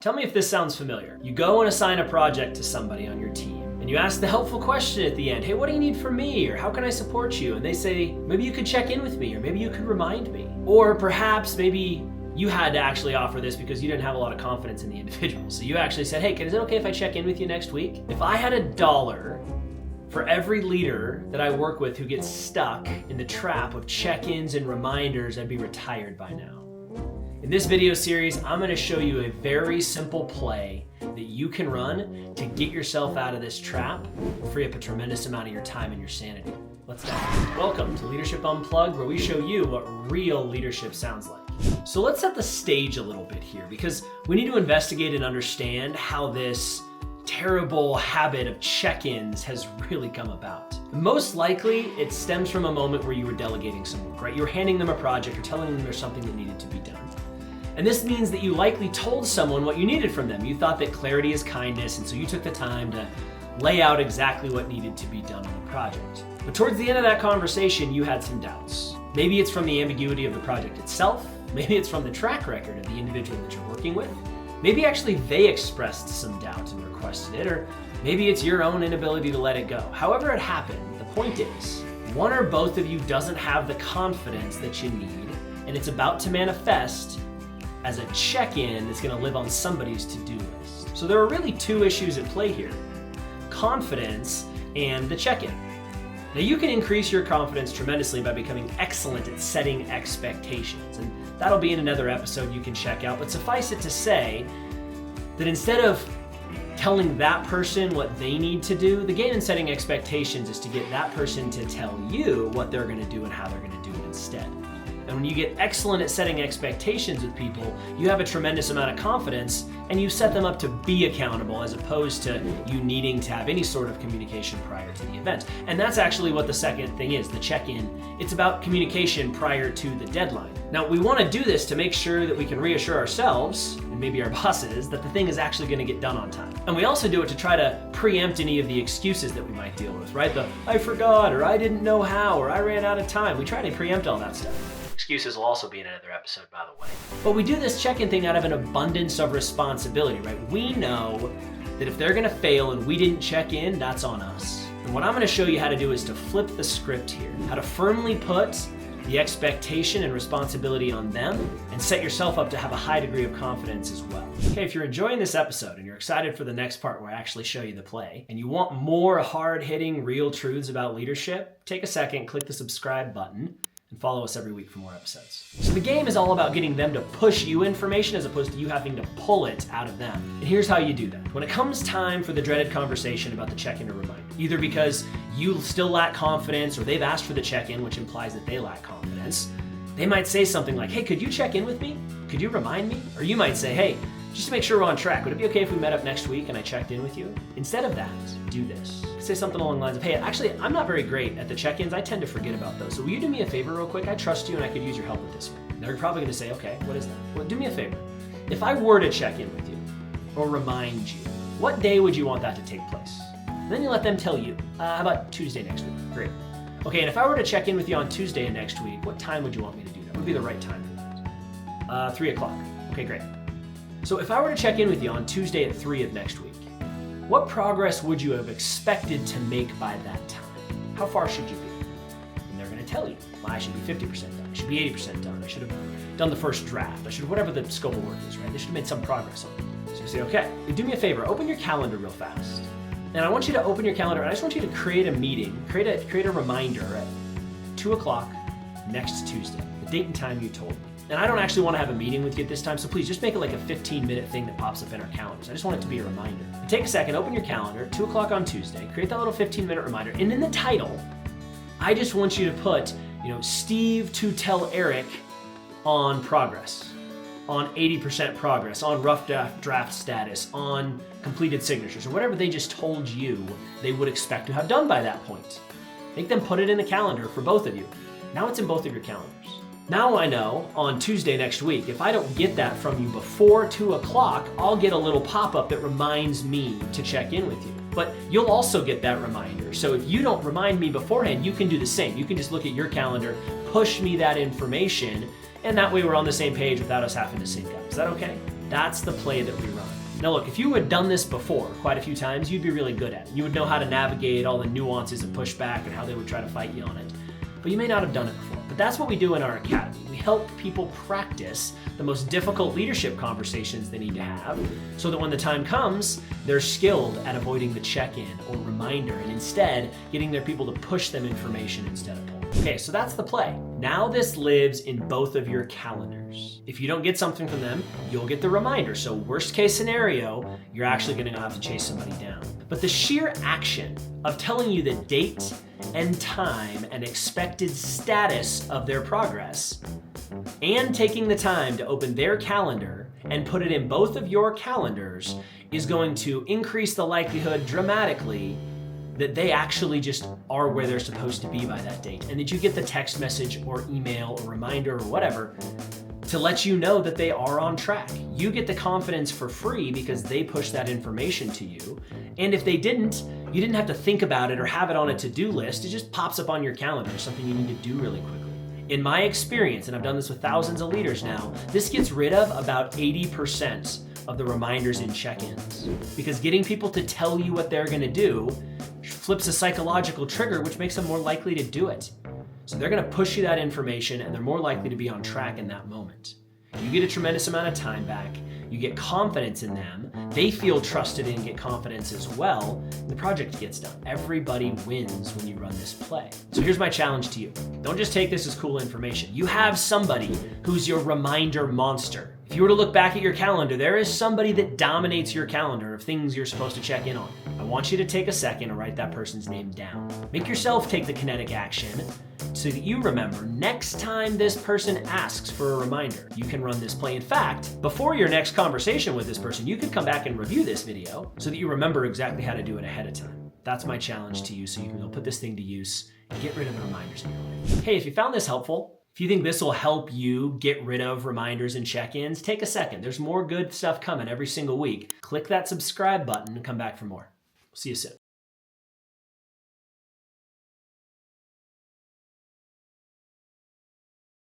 Tell me if this sounds familiar. You go and assign a project to somebody on your team, and you ask the helpful question at the end, hey, what do you need from me? Or how can I support you? And they say, maybe you could check in with me, or maybe you could remind me. Or perhaps maybe you had to actually offer this because you didn't have a lot of confidence in the individual. So you actually said, hey, is it okay if I check in with you next week? If I had $1 for every leader that I work with who gets stuck in the trap of check-ins and reminders, I'd be retired by now. In this video series, I'm going to show you a very simple play that you can run to get yourself out of this trap and free up a tremendous amount of your time and your sanity. Let's dive in. Welcome to Leadership Unplugged, where we show you what real leadership sounds like. So let's set the stage a little bit here, because we need to investigate and understand how this terrible habit of check-ins has really come about. Most likely, it stems from a moment where you were delegating some work, right? You were handing them a project or telling them there's something that needed to be done. And this means that you likely told someone what you needed from them. You thought that clarity is kindness, and so you took the time to lay out exactly what needed to be done on the project. But towards the end of that conversation, you had some doubts. Maybe it's from the ambiguity of the project itself. Maybe it's from the track record of the individual that you're working with. Maybe actually they expressed some doubt and requested it, or maybe it's your own inability to let it go. However it happened, the point is, one or both of you doesn't have the confidence that you need, and it's about to manifest as a check-in that's going to live on somebody's to-do list. So there are really two issues at play here: confidence and the check-in. Now you can increase your confidence tremendously by becoming excellent at setting expectations, and that'll be in another episode you can check out, but suffice it to say that instead of telling that person what they need to do, the gain in setting expectations is to get that person to tell you what they're going to do and how they're going to do it instead. And when you get excellent at setting expectations with people, you have a tremendous amount of confidence and you set them up to be accountable as opposed to you needing to have any sort of communication prior to the event. And that's actually what the second thing is, the check-in. It's about communication prior to the deadline. Now, we want to do this to make sure that we can reassure ourselves, and maybe our bosses, that the thing is actually going to get done on time. And we also do it to try to preempt any of the excuses that we might deal with, right? The I forgot, or I didn't know how, or I ran out of time. We try to preempt all that stuff. Excuses will also be in another episode, by the way. But we do this check-in thing out of an abundance of responsibility, right? We know that if they're gonna fail and we didn't check in, that's on us. And what I'm gonna show you how to do is to flip the script here, how to firmly put the expectation and responsibility on them and set yourself up to have a high degree of confidence as well. Okay, if you're enjoying this episode and you're excited for the next part where I actually show you the play, and you want more hard-hitting, real truths about leadership, take a second, click the subscribe button, and follow us every week for more episodes. So the game is all about getting them to push you information as opposed to you having to pull it out of them. And here's how you do that. When it comes time for the dreaded conversation about the check-in or reminder, either because you still lack confidence or they've asked for the check-in, which implies that they lack confidence, they might say something like, hey, could you check in with me? Could you remind me? Or you might say, hey, just to make sure we're on track, would it be okay if we met up next week and I checked in with you? Instead of that, do this. Say something along the lines of, hey, actually, I'm not very great at the check-ins. I tend to forget about those. So will you do me a favor real quick? I trust you and I could use your help with this one. Now you're probably gonna say, okay, what is that? Well, do me a favor. If I were to check in with you or remind you, what day would you want that to take place? And then you let them tell you. How about Tuesday next week? Great. Okay, and if I were to check in with you on Tuesday of next week, what time would you want me to do that? What would be the right time for that? 3 o'clock. Okay, great. So if I were to check in with you on Tuesday at 3 of next week, what progress would you have expected to make by that time? How far should you be? And they're going to tell you, well, I should be 50% done. I should be 80% done. I should have done the first draft. I should, whatever the scope of work is, right? They should have made some progress on it. So you say, okay, do me a favor, open your calendar real fast. And I want you to open your calendar and I just want you to create a meeting, create a reminder at 2 o'clock next Tuesday, the date and time you told me. And I don't actually want to have a meeting with you at this time, so please just make it like a 15-minute thing that pops up in our calendars. I just want it to be a reminder. Take a second, open your calendar, 2 o'clock on Tuesday, create that little 15-minute reminder, and in the title, I just want you to put, Steve to tell Eric on progress, on 80% progress, on rough draft status, on completed signatures, or whatever they just told you they would expect to have done by that point. Make them put it in the calendar for both of you. Now it's in both of your calendars. Now I know on Tuesday next week, if I don't get that from you before 2 o'clock, I'll get a little pop-up that reminds me to check in with you. But you'll also get that reminder. So if you don't remind me beforehand, you can do the same. You can just look at your calendar, push me that information, and that way we're on the same page without us having to sync up. Is that okay? That's the play that we run. Now look, if you had done this before quite a few times, you'd be really good at it. You would know how to navigate all the nuances of pushback and how they would try to fight you on it. But you may not have done it before. But that's what we do in our academy. We help people practice the most difficult leadership conversations they need to have so that when the time comes, they're skilled at avoiding the check-in or reminder and instead getting their people to push them information instead of pull. Okay, so that's the play. Now this lives in both of your calendars. If you don't get something from them, you'll get the reminder. So worst case scenario, you're actually gonna have to chase somebody down. But the sheer action of telling you the date and time and expected status of their progress and taking the time to open their calendar and put it in both of your calendars is going to increase the likelihood dramatically that they actually just are where they're supposed to be by that date, and that you get the text message or email or reminder or whatever to let you know that they are on track. You get the confidence for free because they push that information to you. And if they didn't, you didn't have to think about it or have it on a to-do list. It just pops up on your calendar, something you need to do really quickly. In my experience, and I've done this with thousands of leaders now, this gets rid of about 80% of the reminders in check-ins. Because getting people to tell you what they're gonna do flips a psychological trigger, which makes them more likely to do it. So they're gonna push you that information and they're more likely to be on track in that moment. You get a tremendous amount of time back, you get confidence in them, they feel trusted and get confidence as well, and the project gets done. Everybody wins when you run this play. So here's my challenge to you. Don't just take this as cool information. You have somebody who's your reminder monster. If you were to look back at your calendar, there is somebody that dominates your calendar of things you're supposed to check in on. I want you to take a second and write that person's name down. Make yourself take the kinetic action so that you remember next time this person asks for a reminder, you can run this play. In fact, before your next conversation with this person, you could come back and review this video so that you remember exactly how to do it ahead of time. That's my challenge to you, so you can go put this thing to use and get rid of the reminders in your life. Hey, if you found this helpful, if you think this will help you get rid of reminders and check-ins, take a second. There's more good stuff coming every single week. Click that subscribe button and come back for more. See you soon.